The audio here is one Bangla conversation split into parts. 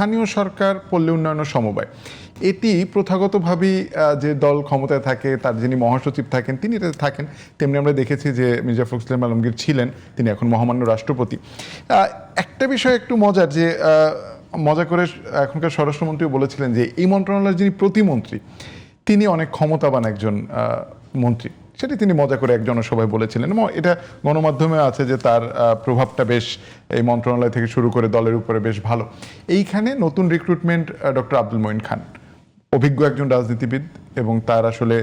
স্থানীয় সরকার পল্লী উন্নয়ন ও সমবায়, এটি প্রথাগতভাবেই যে দল ক্ষমতায় থাকে তার যিনি মহাসচিব থাকেন তিনি এটাতে থাকেন। তেমনি আমরা দেখেছি যে মির্জা ফখরুল ইসলাম আলমগীর ছিলেন, তিনি এখন মহামান্য রাষ্ট্রপতি। একটা বিষয় একটু মজার যে মজা করে এখনকার স্বরাষ্ট্রমন্ত্রীও বলেছিলেন যে এই মন্ত্রণালয়ের যিনি প্রতিমন্ত্রী তিনি অনেক ক্ষমতাবান একজন মন্ত্রী, সেটি তিনি মজা করে এক জনসভায় বলেছিলেন এবং এটা গণমাধ্যমে আছে যে তার প্রভাবটা বেশ এই মন্ত্রণালয় থেকে শুরু করে দলের উপরে বেশ ভালো। এইখানে নতুন রিক্রুটমেন্ট ডক্টর আব্দুল মঈন খান, অভিজ্ঞ একজন রাজনীতিবিদ এবং তার আসলে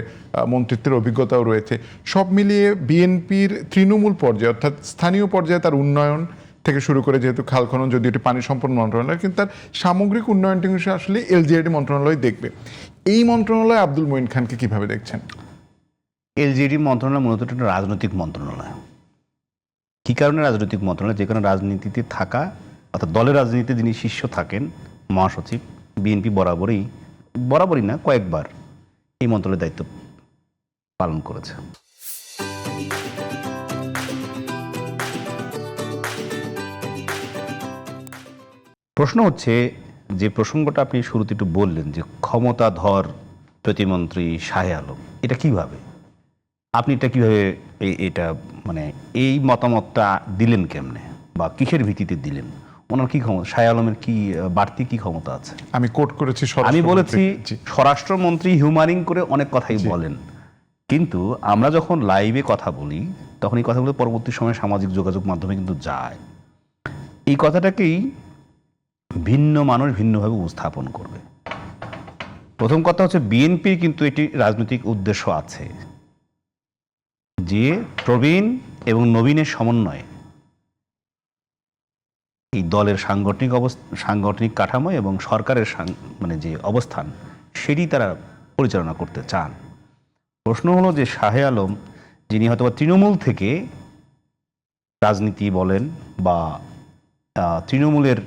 মন্ত্রিত্বের অভিজ্ঞতাও রয়েছে। সব মিলিয়ে বিএনপির তৃণমূল পর্যায়ে অর্থাৎ স্থানীয় পর্যায়ে তার উন্নয়ন থেকে শুরু করে, যেহেতু খাল খনন যদি এটি পানি সম্পন্ন মন্ত্রণালয়, কিন্তু তার সামগ্রিক উন্নয়নটি আসলে এলজিআইডি মন্ত্রণালয় দেখবে। এই মন্ত্রণালয় আব্দুল মঈন খানকে কিভাবে দেখছেন? এলজিইডি মন্ত্রণালয় মূলত একটা রাজনৈতিক মন্ত্রণালয়। কী কারণে রাজনৈতিক মন্ত্রণালয়? যে কারণে রাজনীতিতে থাকা অর্থাৎ দলের রাজনীতিতে যিনি শীর্ষ থাকেন মহাসচিব, বিএনপি বরাবরই না কয়েকবার এই মন্ত্রণালয়ের দায়িত্ব পালন করেছে। প্রশ্ন হচ্ছে যে প্রসঙ্গটা আপনি শুরুতে একটু বললেন যে ক্ষমতাধর প্রতিমন্ত্রী শাহে আলম, এটা কিভাবে আপনি এটা কিভাবে এটা মানে এই মতামতটা দিলেন কেমনে বা কিসের ভিত্তিতে দিলেন? ওনার কি ক্ষমতা, শাহে আলমের কি বাড়তি কি ক্ষমতা আছে? আমি কোট করেছি, আমি বলেছি স্বরাষ্ট্রমন্ত্রী হিউমারিং করে অনেক কথাই বলেন, কিন্তু আমরা যখন লাইভে কথা বলি তখন এই কথাগুলো পরবর্তী সময়ে সামাজিক যোগাযোগ মাধ্যমে কিন্তু যায়। এই কথাটাকেই ভিন্ন মানুষ ভিন্নভাবে উপস্থাপন করবে। প্রথম কথা হচ্ছে বিএনপির কিন্তু এটি রাজনৈতিক উদ্দেশ্য আছে যে প্রবীণ এবং নবীনের সমন্বয়ে এই দলের সাংগঠনিক কাঠামো এবং সরকারের মানে যে অবস্থান সেটি তারা পরিচালনা করতে চান। প্রশ্ন হলো যে শাহে আলম, যিনি হয়তো তৃণমূল থেকে রাজনীতি বলেন বা তৃণমূলের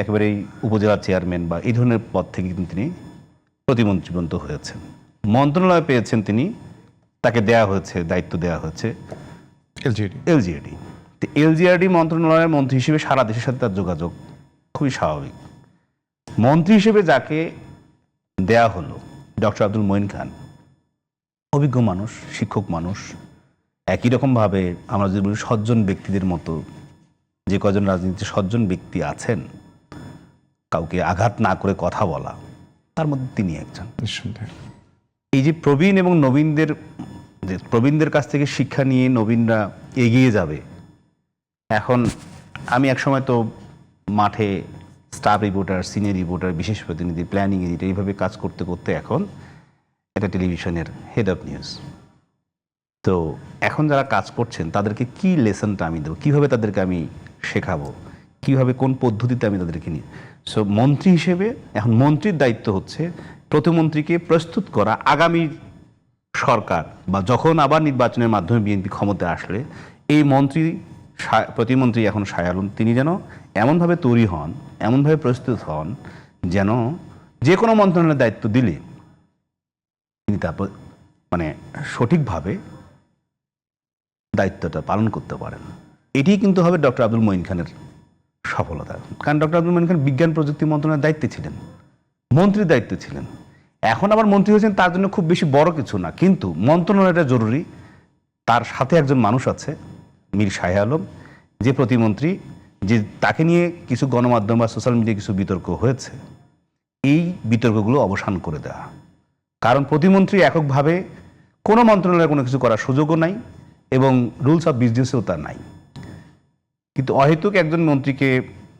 একেবারেই উপজেলা চেয়ারম্যান বা এই ধরনের পদ থেকে কিন্তু তিনি প্রতিমন্ত্রীবন্ত হয়েছেন, মন্ত্রণালয় পেয়েছেন তিনি, তাকে দায়িত্ব দেওয়া হয়েছে এলজিআরডি। এলজিআরডি মন্ত্রণালয়ের মন্ত্রী হিসেবে সারা দেশের সাথে তার যোগাযোগ খুবই স্বাভাবিক। মন্ত্রী হিসেবে যাকে দেয়া হলো ডক্টর আব্দুল মঈন খান, অভিজ্ঞ মানুষ, শিক্ষক মানুষ, একই রকমভাবে আমরা যদি বলি সজ্জন ব্যক্তিদের মতো যে কজন রাজনীতিতে সজ্জন ব্যক্তি আছেন, কাউকে আঘাত না করে কথা বলা, তার মধ্যে তিনি একজন। এই যে প্রবীণ এবং প্রবীণদের কাছ থেকে শিক্ষা নিয়ে নবীনরা এগিয়ে যাবে। এখন আমি একসময় তো মাঠে স্টাফ রিপোর্টার, সিনিয়র রিপোর্টার, বিশেষ প্রতিনিধি, প্ল্যানিং এডিটর এইভাবে কাজ করতে করতে এখন এটা টেলিভিশনের হেড অফ নিউজ। তো এখন যারা কাজ করছেন তাদেরকে কি লেসনটা আমি দেবো, কীভাবে তাদেরকে আমি শেখাবো, কীভাবে কোন পদ্ধতিতে আমি তাদেরকে নিই। সো মন্ত্রী হিসেবে এখন মন্ত্রীর দায়িত্ব হচ্ছে প্রতিমন্ত্রীকে প্রস্তুত করা আগামী সরকার বা যখন আবার নির্বাচনের মাধ্যমে বিএনপি ক্ষমতায় আসলে এই প্রতিমন্ত্রী এখন শাহে আলম তিনি যেন এমনভাবে তৈরি হন, এমনভাবে প্রস্তুত হন যেন যে কোনো মন্ত্রণালয়ের দায়িত্ব দিলে তিনি তারপর মানে সঠিকভাবে দায়িত্বটা পালন করতে পারেন। এটি কিন্তু হবে ডক্টর আব্দুল মঈন খানের সফলতা। কারণ ডক্টর আব্দুল মঈন খান বিজ্ঞান প্রযুক্তি মন্ত্রণালয়ের দায়িত্বে ছিলেন, মন্ত্রীর দায়িত্বে ছিলেন। এখন আবার মন্ত্রী হয়েছেন, তার জন্য খুব বেশি বড় কিছু না, কিন্তু মন্ত্রণালয়টা জরুরি। তার সাথে একজন মানুষ আছে মীর শাহে আলম, যে প্রতিমন্ত্রী, যে তাকে নিয়ে কিছু গণমাধ্যম বা সোশ্যাল মিডিয়ায় কিছু বিতর্ক হয়েছে, এই বিতর্কগুলো অবসান করে দেওয়া। কারণ প্রতিমন্ত্রী এককভাবে কোনো মন্ত্রণালয়ে কোনো কিছু করার সুযোগও নাই এবং রুলস অফ বিজনেসেও তা নাই। কিন্তু অহেতুক একজন মন্ত্রীকে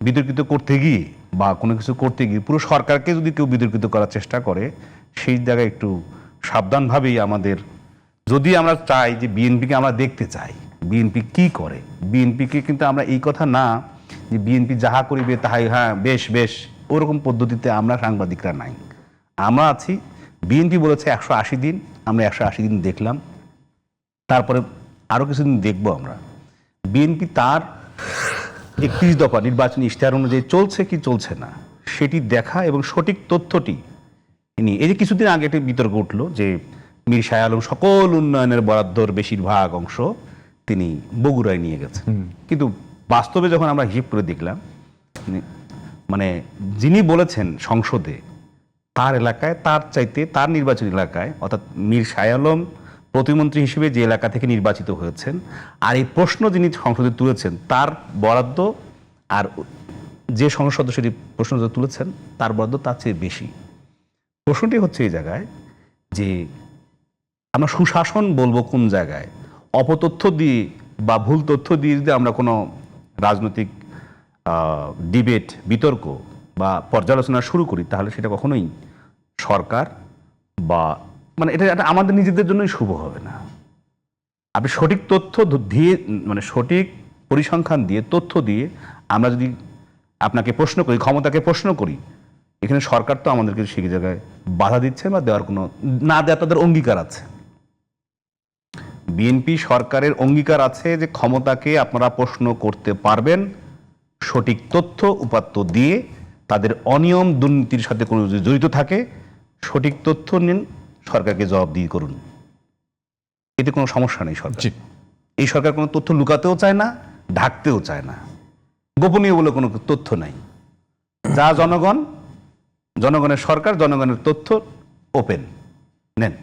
বিতর্কিত করতে গিয়ে বা কোনো কিছু করতে গিয়ে পুরো সরকারকে যদি কেউ বিতর্কিত করার চেষ্টা করে, সেই জায়গায় একটু সাবধানভাবেই আমাদের, যদি আমরা চাই যে বিএনপিকে আমরা দেখতে চাই বিএনপি কি করে, বিএনপিকে কিন্তু আমরা এই কথা না যে বিএনপি যাহা করিবে তাহাই হ্যাঁ বেশ বেশ ওরকম পদ্ধতিতে আমরা সাংবাদিকরা নাই। আমরা আছি, বিএনপি বলেছে 180 দিন, আমরা 180 দিন দেখলাম, তারপরে আরও কিছুদিন দেখবো আমরা। বিএনপি তার 31 দফা নির্বাচনী ইশতেহার অনুযায়ী চলছে কি চলছে না সেটি দেখা এবং সঠিক তথ্যটি নিয়ে, এই যে কিছুদিন আগে একটি বিতর্ক উঠলো যে মীর শাহে আলম সকল উন্নয়নের বরাদ্দর বেশিরভাগ অংশ তিনি বগুড়ায় নিয়ে গেছেন, কিন্তু বাস্তবে যখন আমরা হিসেব করে দেখলাম মানে যিনি বলেছেন সংসদে, তার এলাকায়, তার চাইতে তার নির্বাচনী এলাকায়, অর্থাৎ মীর শাহ আলম প্রতিমন্ত্রী হিসেবে যে এলাকা থেকে নির্বাচিত হয়েছেন, আর এই প্রশ্ন যিনি সংসদে তুলেছেন তার বরাদ্দ, আর যে সংসদ সদস্যটি প্রশ্ন তুলেছেন তার বরাদ্দ তার চেয়ে বেশি। প্রশ্নটি হচ্ছে এই জায়গায় যে আমরা সুশাসন বলবো কোন জায়গায়? অপতথ্য দিয়ে বা ভুল তথ্য দিয়ে যদি আমরা কোনো রাজনৈতিক ডিবেট, বিতর্ক বা পর্যালোচনা শুরু করি, তাহলে সেটা কখনোই সরকার বা মানে এটা আমাদের নিজেদের জন্যই শুভ হবে না। আপনি সঠিক তথ্য দিয়ে, মানে সঠিক পরিসংখ্যান দিয়ে, তথ্য দিয়ে আমরা যদি আপনাকে প্রশ্ন করি, ক্ষমতাকে প্রশ্ন করি, এখানে সরকার তো আমাদেরকে সেই জায়গায় বাধা দিচ্ছে বা দেওয়ার কোনো, না দেওয়ার তাদের অঙ্গীকার আছে। বিএনপি সরকারের অঙ্গীকার আছে যে ক্ষমতাকে আপনারা প্রশ্ন করতে পারবেন সঠিক তথ্য উপাত্ত দিয়ে, তাদের অনিয়ম দুর্নীতির সাথে কোনো যদি জড়িত থাকে সঠিক তথ্য নিন, সরকারকে জবাবদিহি করুন, এতে কোনো সমস্যা নেই। সরকার, এই সরকার কোনো তথ্য লুকাতেও চায় না, ঢাকতেও চায় না, গোপনীয় বলে কোনো তথ্য নাই। যা জনগণ, জনগণের সরকার, জনগণের তথ্য ওপেন নেন।